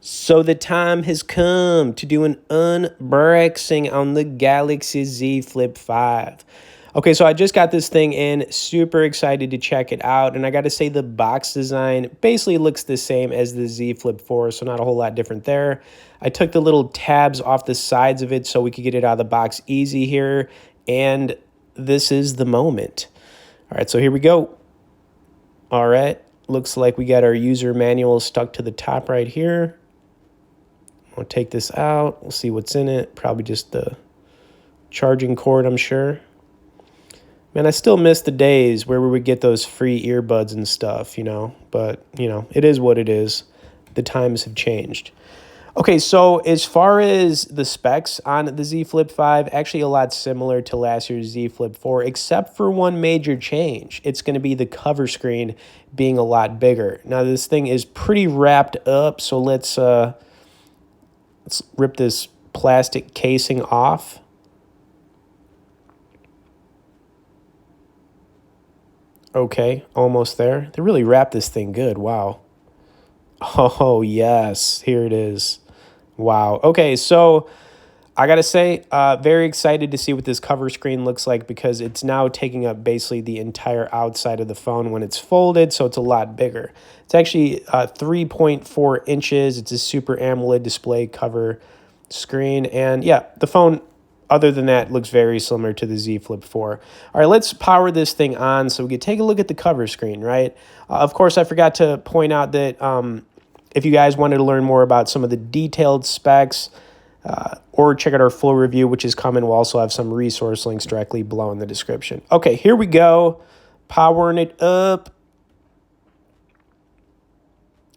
So the time has come to do an unboxing on the Galaxy Z Flip 5. Okay, so I just got this thing in, super excited to check it out, and I gotta say the box design basically looks the same as the Z Flip 4, so not a whole lot different there. I took the little tabs off the sides of it so we could get it out of the box easy here, and this is the moment. All right, so here we go. All right, looks like we got our user manual stuck to the top right here. I'll take this out. We'll see what's in it. Probably just the charging cord, I'm sure. Man, I still miss the days where we would get those free earbuds and stuff, you know. But, you know, it is what it is. The times have changed. Okay, so as far as the specs on the Z Flip 5, actually a lot similar to last year's Z Flip 4, except for one major change. It's going to be the cover screen being a lot bigger. Now, this thing is pretty wrapped up, so let's rip this plastic casing off. Okay, almost there. They really wrapped this thing good. Wow. Oh, yes. Here it is. Wow. Okay, so I got to say, very excited to see what this cover screen looks like because it's now taking up basically the entire outside of the phone when it's folded, so it's a lot bigger. It's actually 3.4 inches. It's a Super AMOLED display cover screen, and yeah, the phone, other than that, looks very similar to the Z Flip 4. All right, let's power this thing on so we can take a look at the cover screen, right? Of course, I forgot to point out that if you guys wanted to learn more about some of the detailed specs, or check out our full review, which is coming. We'll also have some resource links directly below in the description. Okay, here we go. Powering it up.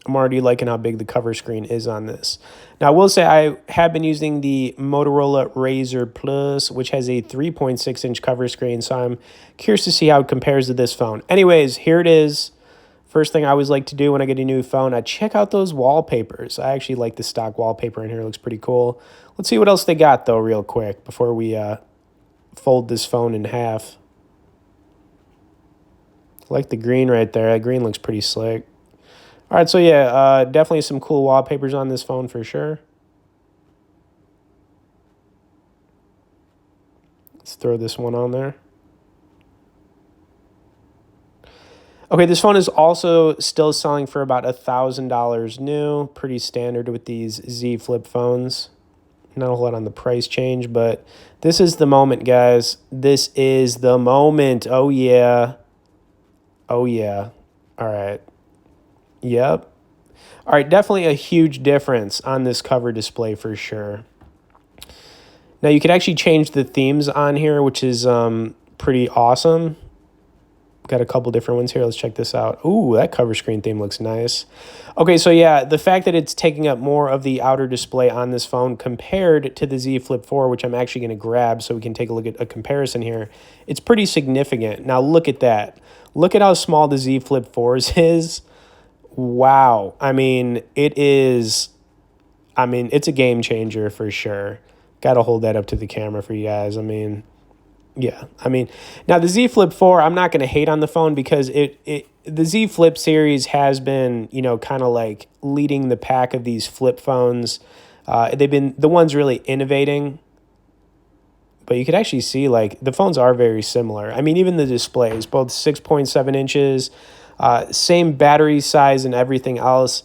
I'm already liking how big the cover screen is on this. Now, I will say I have been using the Motorola Razr Plus, which has a 3.6-inch cover screen, so I'm curious to see how it compares to this phone. Anyways, here it is. First thing I always like to do when I get a new phone, I check out those wallpapers. I actually like the stock wallpaper in here. It looks pretty cool. Let's see what else they got, though, real quick before we fold this phone in half. I like the green right there. That green looks pretty slick. All right, so yeah, definitely some cool wallpapers on this phone for sure. Let's throw this one on there. Okay, this phone is also still selling for about $1,000 new. Pretty standard with these Z Flip phones. Not a whole lot on the price change, but this is the moment, guys. This is the moment. Oh, yeah. Oh, yeah. All right. Yep. All right, definitely a huge difference on this cover display for sure. Now, you can actually change the themes on here, which is pretty awesome. Got a couple different ones here. Let's check this out. Ooh, that cover screen theme looks nice. Okay, so yeah, the fact that it's taking up more of the outer display on this phone compared to the Z Flip 4, which I'm actually going to grab so we can take a look at a comparison here, it's pretty significant. Now, look at that. Look at how small the Z Flip 4's is. Wow. I mean, it's a game changer for sure. Got to hold that up to the camera for you guys. I mean, yeah, now the Z Flip 4, I'm not going to hate on the phone because the Z Flip series has been, you know, kind of like leading the pack of these flip phones. They've been the ones really innovating, but you could actually see like the phones are very similar. I mean, even the displays, both 6.7 inches, same battery size and everything else.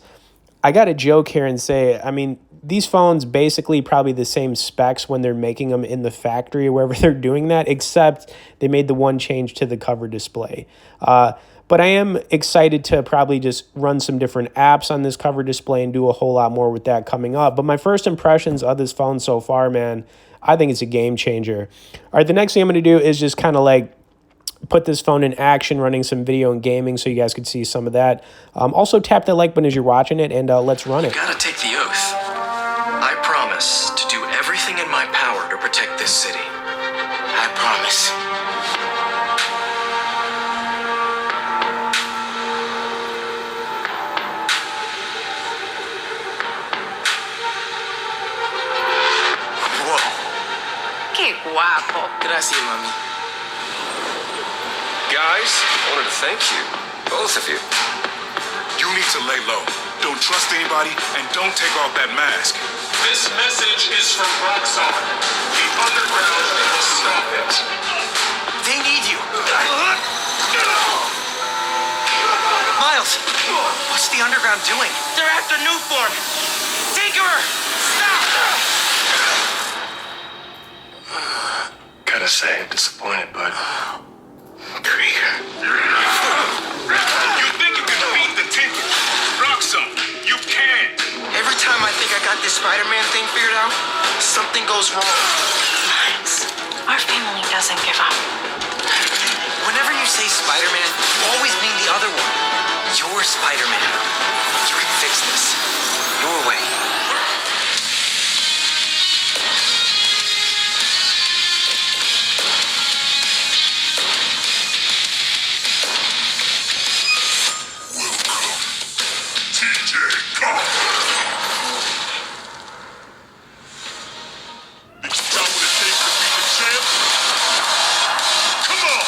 I got to joke here and say, I mean, these phones basically probably the same specs when they're making them in the factory or wherever they're doing that, except they made the one change to the cover display. But I am excited to probably just run some different apps on this cover display and do a whole lot more with that coming up. But my first impressions of this phone so far, man, I think it's a game changer. All right, the next thing I'm going to do is just kind of like put this phone in action, running some video and gaming so you guys could see some of that. Also, tap that like button as you're watching it, and let's run it. You gotta take the oath. I promise to do everything in my power to protect this city. I promise. Whoa. Qué guapo. Gracias, mami. Guys, I wanted to thank you. Both of you. You need to lay low. Don't trust anybody, and don't take off that mask. This message is from Roxxon. The underground will stop it. They need you. Miles, what's the underground doing? They're after Newform. Tinkerer, stop! Gotta say, I'm disappointed, but Krieger. You think you can beat the Tinker? Roxxon, you can. Every time I think I got this Spider-Man thing figured out, something goes wrong. Miles, our family doesn't give up. Whenever you say Spider-Man, you always mean the other one. You're Spider-Man. You can fix this. Your way. TJ, come on. You got what it takes to be the champ? Come on.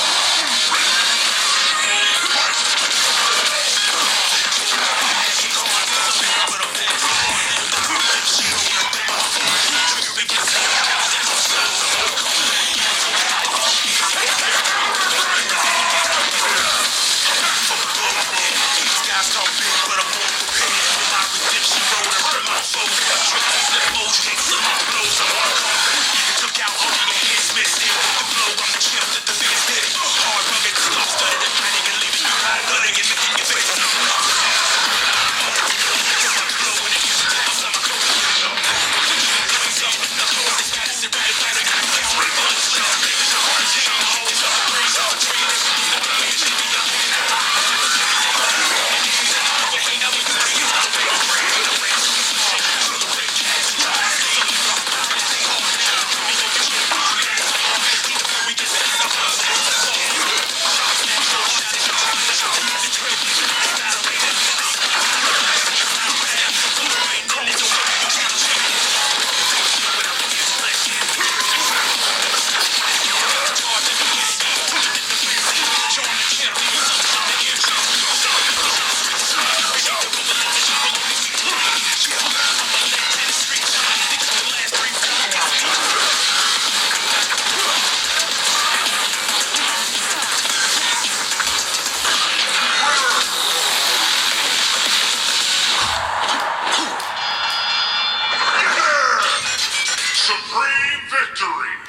Supreme victory!